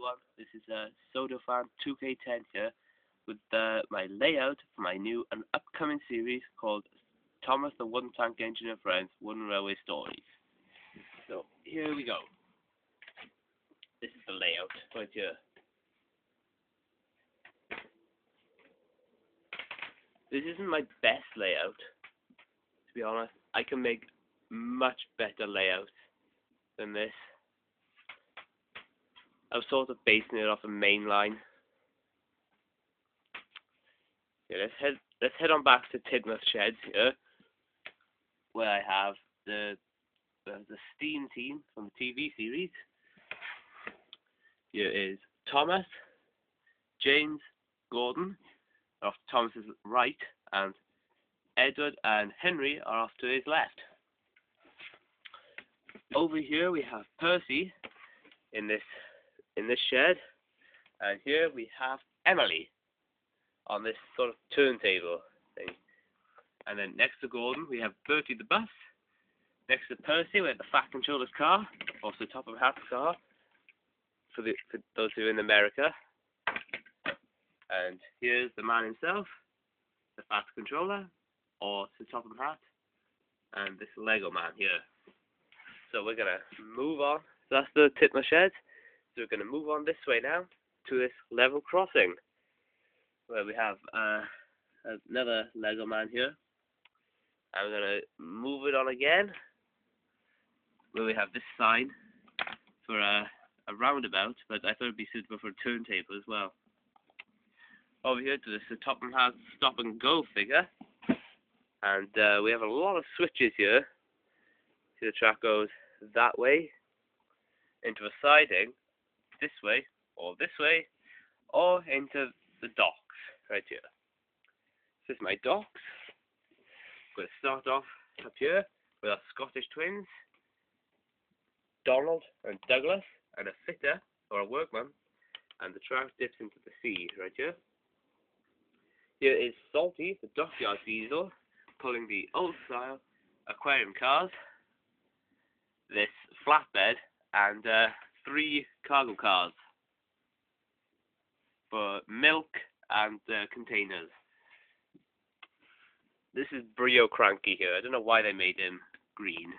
everyone, this is SodorFan2K10's here with my layout for my new and upcoming series called Thomas the One Tank Engine and Friends One Railway Stories. So here we go. This is the layout right here. This isn't my best layout, to be honest. I can make much better layouts than this. I was sort of basing it off a main line. Yeah, let's head on back to Tidmouth Sheds here, where I have the steam team from the TV series. Here is Thomas, James, Gordon are off to Thomas's right, and Edward and Henry are off to his left. Over here we have Percy in this shed, and here we have Emily on this sort of turntable thing. And then next to Gordon we have Bertie the bus. Next to Percy we have the Fat Controller's car, also the Top of Hat's car for those who are in America. And here's the man himself, the Fat Controller, or the Top of Hat, and this Lego man here. So we're gonna move on. So that's the Tidmouth Sheds. So we're going to move on this way now to this level crossing, where we have another Lego man here. I'm going to move it on again, where we have this sign for a roundabout, but I thought it would be suitable for a turntable as well. Over here to this Top and Hat stop and go figure, and we have a lot of switches here. See, the track goes that way into a siding, this way, or into the docks, right here. This is my docks. I'm going to start off up here with our Scottish twins, Donald and Douglas, and a fitter, or a workman, and the track dips into the sea, right here. Here is Salty, the dockyard diesel, pulling the old-style aquarium cars, this flatbed, and 3 cargo cars for milk and containers. This is Brio Cranky here. I don't know why they made him green.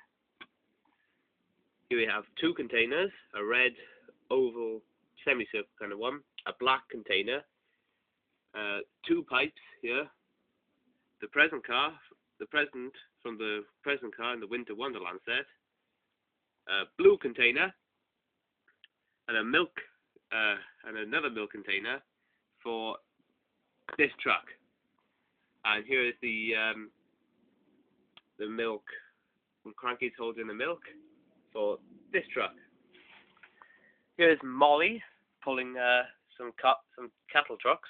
Here we have 2 containers, a red oval semicircle kind of one, a black container, 2 pipes here, the present from the present car in the Winter Wonderland set, a blue container, and a milk and another milk container for this truck. And here is the milk, when Cranky's holding the milk for this truck. Here is Molly pulling some cattle trucks.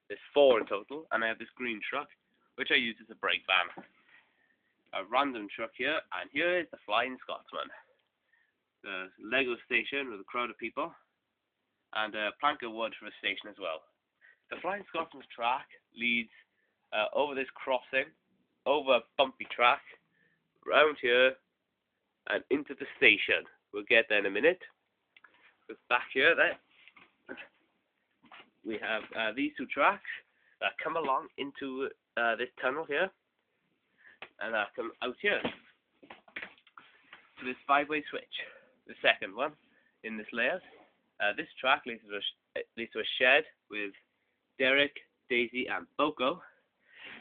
There's 4 in total, and I have this green truck, which I use as a brake van. A random truck here, and here is the Flying Scotsman. The Lego station with a crowd of people, and a plank of wood for a station as well. The Flying Scotsman's track leads over this crossing, over a bumpy track, round here, and into the station. We'll get there in a minute. But back here, we have these 2 tracks that come along into this tunnel here, and that come out here to this 5-way switch. The second one in this layout. This track leads to a shed with Derek, Daisy, and Boko.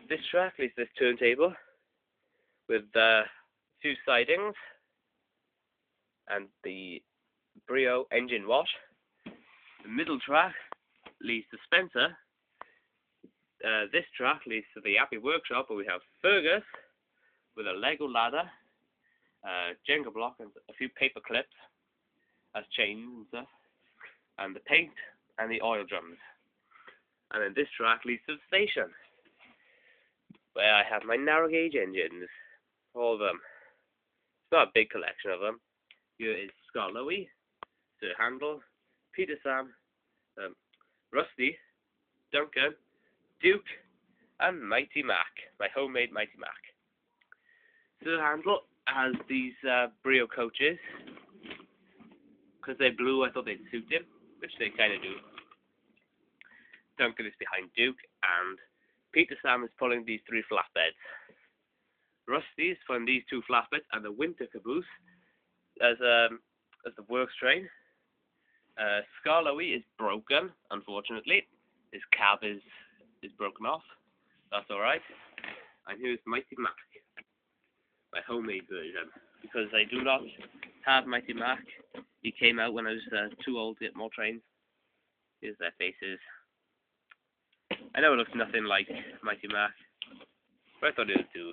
This track leads to this turntable with 2 sidings and the Brio engine wash. The middle track leads to Spencer. This track leads to the Happy Workshop, where we have Fergus with a Lego ladder, Jenga block, and a few paper clips as chains and stuff, and the paint and the oil drums. And then this track leads to the station, where I have my narrow gauge engines, all of them. It's not a big collection of them. Here is Scott Lowy, Sir Handel, Peter Sam, Rusty, Duncan, Duke, and Mighty Mac, my homemade Mighty Mac. Sir Handel has these Brio coaches. Because they're blue, I thought they'd suit him. which they kind of do. Duncan is behind Duke, and Peter Sam is pulling these 3 flatbeds. Rusty is pulling these 2 flatbeds and the winter caboose as the works train. Scarlowy is broken, unfortunately. His cab is broken off. That's alright. And here's Mighty Mac, my homemade version, because I do not have Mighty Mac. He came out when I was too old to get more trains. Here's their faces. I know it looks nothing like Mighty Mac, but I thought it would do.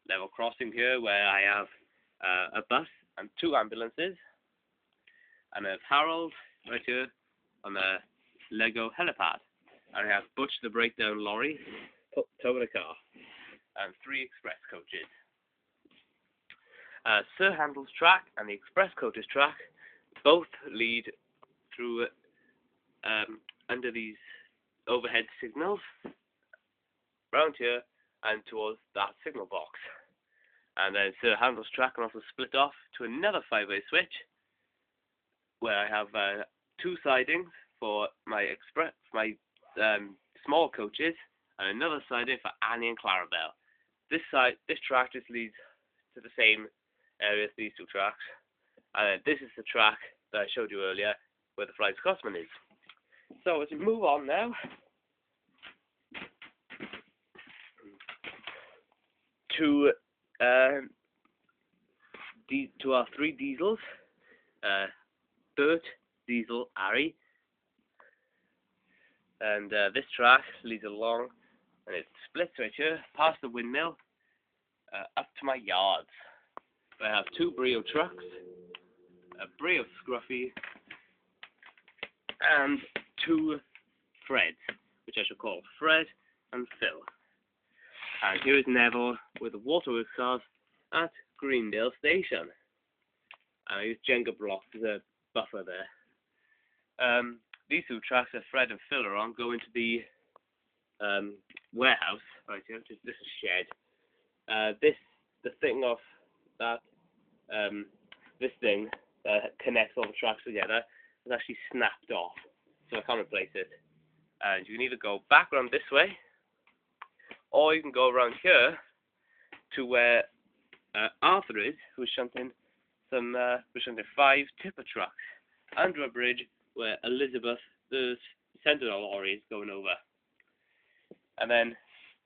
Level crossing here, where I have a bus and 2 ambulances, and I have Harold right here on the Lego helipad, and I have Butch the breakdown lorry towing a car, and 3 express coaches. Sir Handel's track and the express coaches track both lead through under these overhead signals round here and towards that signal box. And then Sir Handel's track can also split off to another 5-way switch, where I have 2 sidings for my small coaches and another siding for Annie and Clarabelle. This track just leads to the same area as these 2 tracks, and this is the track that I showed you earlier where the Flying Scotsman is. So as we move on now to our 3 diesels, Bert, Diesel, Harry, and this track leads along, and it splits right here past the windmill up to my yards. I have 2 Brio trucks, a Brio Scruffy, and 2 Freds, which I shall call Fred and Phil. And here is Neville with the waterworks cars at Greendale Station. And I use Jenga blocks as a buffer there. These 2 tracks that Fred and Phil are on go into the warehouse right here. This is shed. The thing off that this thing that connects all the tracks together is actually snapped off, so I can't replace it. And you can either go back around this way, or you can go around here to where Arthur is, who's shunting 5 tipper trucks under a bridge where Elizabeth, the Sentinel lorry, is going over. And then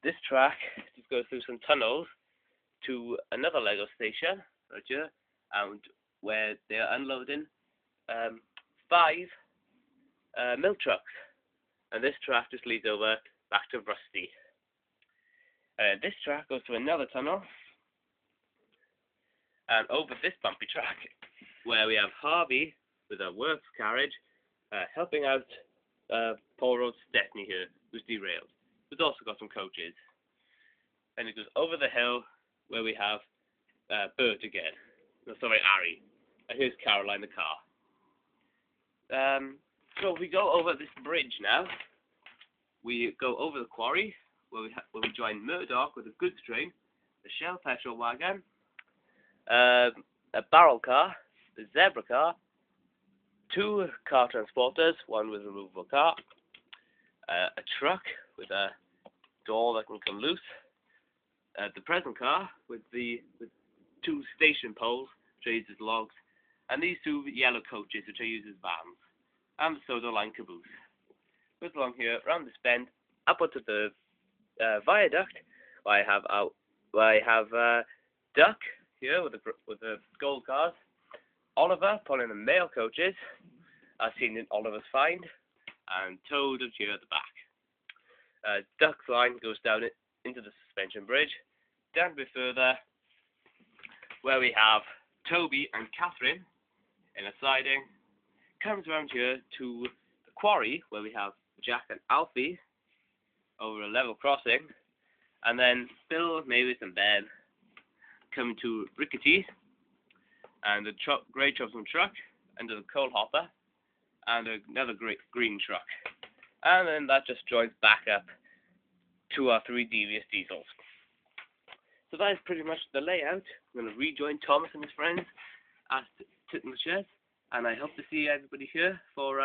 this track just goes through some tunnels to another Lego station right here, and where they are unloading 5 milk trucks. And this track just leads over back to Rusty. This track goes to another tunnel and over this bumpy track where we have Harvey with a works carriage helping out Paul Road Stephanie here, who's derailed. We've also got some coaches. And it goes over the hill where we have Bert again. No, sorry, Harry. And here's Caroline the car. So we go over this bridge now. We go over the quarry where we join Murdoch with a goods train, the Shell petrol wagon, a barrel car, the zebra car, 2 car transporters, one with a removable car, a truck with a door that can come loose, the present car with 2 station poles, which I use as logs, and these 2 yellow coaches, which I use as vans, and the Soda line caboose. Goes along here, round this bend, up onto the viaduct, where I have Duck here with the gold cars, Oliver pulling the mail coaches, as seen in Oliver's Find, and Toad up here at the back. Duck's line goes down into the suspension bridge, down a bit further, where we have Toby and Catherine in a siding, comes around here to the quarry, where we have Jack and Alfie over a level crossing, and then Bill, Mavis and Ben come to Rickety, and a grey troublesome truck under the coal hopper, and another green truck. And then that just joins back up to our 3 devious diesels. So that is pretty much the layout. I'm going to rejoin Thomas and his friends at sit in the shed, and I hope to see everybody here for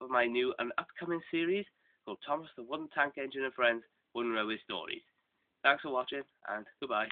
my new and upcoming series called Thomas the One Tank Engine and Friends One Railway Stories. Thanks for watching, and goodbye.